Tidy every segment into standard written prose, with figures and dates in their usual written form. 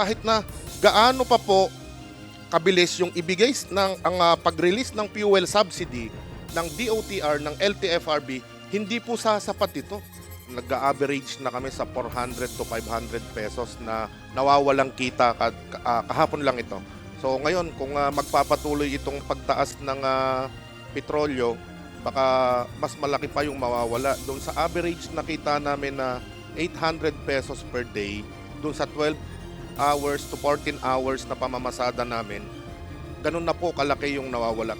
kahit na gaano pa po kabilis yung ibigay ang pag-release ng fuel subsidy ng DOTR, ng LTFRB, hindi po sasapat ito. Nag-average na kami sa 400 to 500 pesos na nawawalang kita kahapon lang ito. So ngayon, kung magpapatuloy itong pagtaas ng petrolyo, baka mas malaki pa yung mawawala. Doon sa average na kita namin na 800 pesos per day, doon sa 12 hours to 14 hours na pamamasada namin, ganun na po kalaki yung nawawala.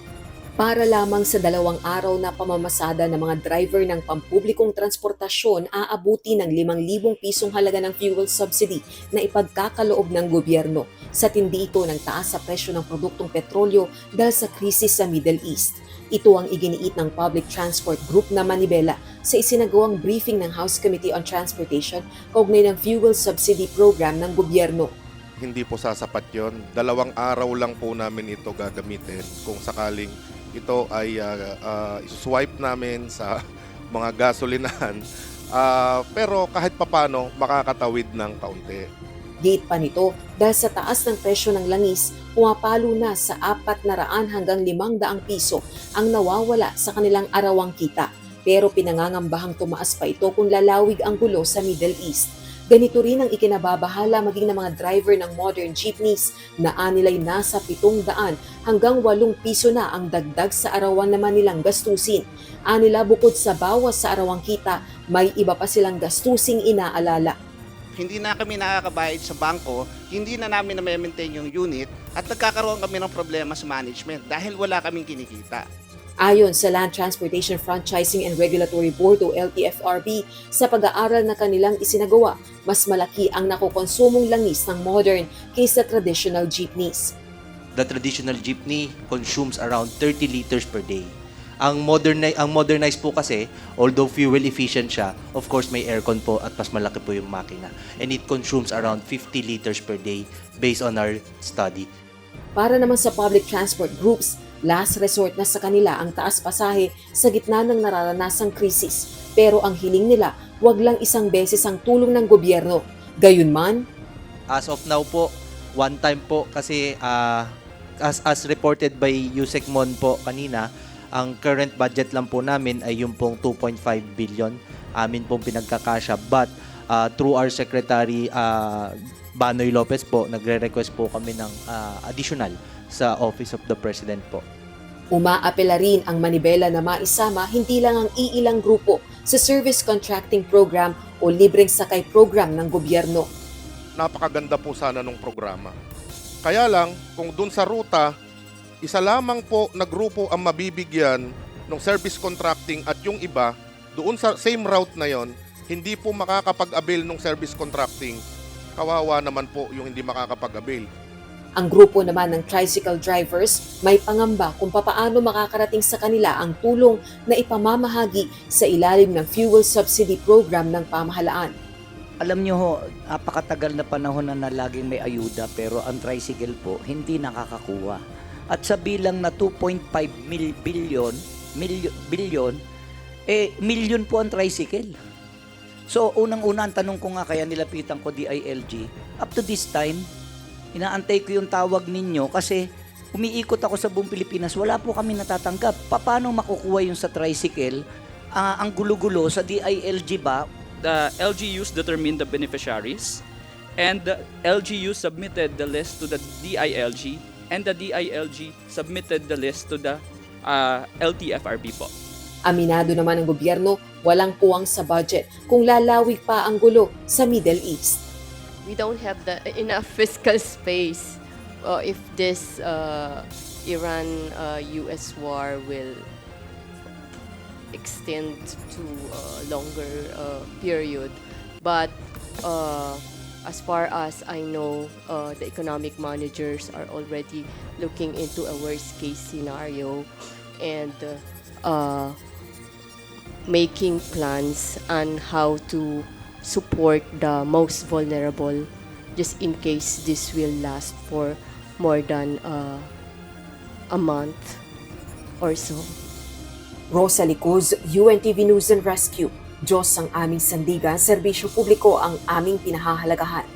Para lamang sa 2 araw na pamamasada ng mga driver ng pampublikong transportasyon, aabuti ng 5,000 pisong halaga ng fuel subsidy na ipagkakaloob ng gobyerno. Sa tindi ito ng taas sa presyo ng produktong petrolyo dahil sa krisis sa Middle East. Ito ang iginiit ng Public Transport Group na Manibela sa isinagawang briefing ng House Committee on Transportation kaugnay ng fuel subsidy program ng gobyerno. Hindi po sasapat yon. 2 araw lang po namin ito gagamitin kung sakaling ito ay swipe namin sa mga gasolinahan. Pero kahit papano, makakatawid ng kaunti. Gate pa nito, dahil sa taas ng presyo ng langis, pumapalo na sa 400 hanggang 500 piso ang nawawala sa kanilang arawang kita. Pero pinangangambahang tumaas pa ito kung lalawig ang gulo sa Middle East. Ganito rin ang ikinababahala maging ng mga driver ng modern jeepneys na anilay nasa 700 hanggang 8 piso na ang dagdag sa arawan naman nilang gastusin. Anila bukod sa bawas sa arawang kita, may iba pa silang gastusing inaalala. Hindi na kami nakakabayad sa bangko, hindi na namin na-maintain yung unit at nagkakaroon kami ng problema sa management dahil wala kaming kinikita. Ayon sa Land Transportation Franchising and Regulatory Board o LTFRB, sa pag-aaral na kanilang isinagawa, mas malaki ang nakukonsumong langis ng modern kaysa traditional jeepneys. The traditional jeepney consumes around 30 liters per day. Ang modernized po kasi, although fuel efficient siya, of course may aircon po at mas malaki po yung makina. And it consumes around 50 liters per day based on our study. Para naman sa public transport groups, last resort na sa kanila ang taas pasahe sa gitna ng nararanasang krisis. Pero ang hiling nila, wag lang isang beses ang tulong ng gobyerno. Gayunman, As of now po, one time po kasi as reported by Yusek Mon po kanina, ang current budget lang po namin ay yung pong 2.5 billion amin pong pinagkakasya. But through our Secretary Banoy Lopez po, nagre-request po kami ng additional sa Office of the President po. umaapela rin ang Manibela na maisama hindi lang ang iilang grupo sa service contracting program o libreng sakay program ng gobyerno. Napakaganda po sana nung programa. Kaya lang, kung dun sa ruta, isa lamang po na grupo ang mabibigyan ng service contracting at yung iba, doon sa same route na yon, hindi po makakapag-avail ng service contracting. Kawawa naman po yung hindi makakapag-avail. Ang grupo naman ng tricycle drivers may pangamba kung papaano makakarating sa kanila ang tulong na ipamamahagi sa ilalim ng fuel subsidy program ng pamahalaan. Alam nyo ho, napakatagal na panahon na laging may ayuda pero ang tricycle po hindi nakakakuha. At sa bilang na 2.5 billion, million po ang tricycle. So unang-una ang tanong ko nga kaya nilapitan ko DILG, up to this time, inaantay ko yung tawag ninyo kasi umiikot ako sa buong Pilipinas, wala po kami natatanggap. Paano makukuha yung sa tricycle? Ang gulo-gulo sa DILG ba? The LGUs determined the beneficiaries, and the LGU submitted the list to the DILG, and the DILG submitted the list to the LTFRB po. Aminado naman ng gobyerno, walang puwang sa budget kung lalawig pa ang gulo sa Middle East. We don't have enough fiscal space if this Iran-US war will extend to a longer period. But as far as I know, the economic managers are already looking into a worst-case scenario and making plans on how to support the most vulnerable just in case this will last for more than a month or so. Rosalie Cruz, UNTV News and Rescue. Diyos ang aming sandigan, serbisyo publiko ang aming pinahahalagahan.